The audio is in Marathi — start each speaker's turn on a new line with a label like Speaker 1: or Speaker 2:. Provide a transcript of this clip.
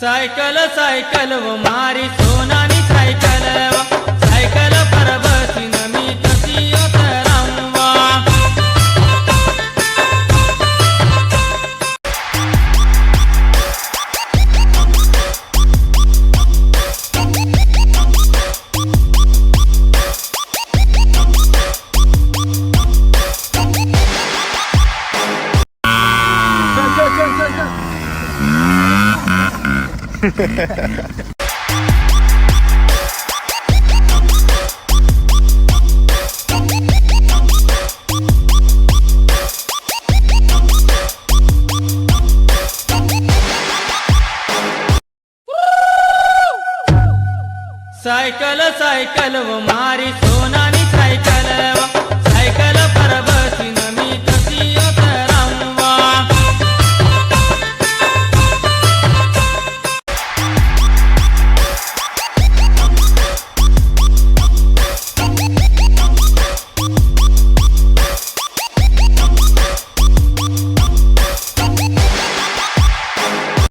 Speaker 1: सायकल सायकल व मारी सोनानी सायकल सायकल पर बसीन मी कशी उतरावा सायकल सायकल व मारी सोना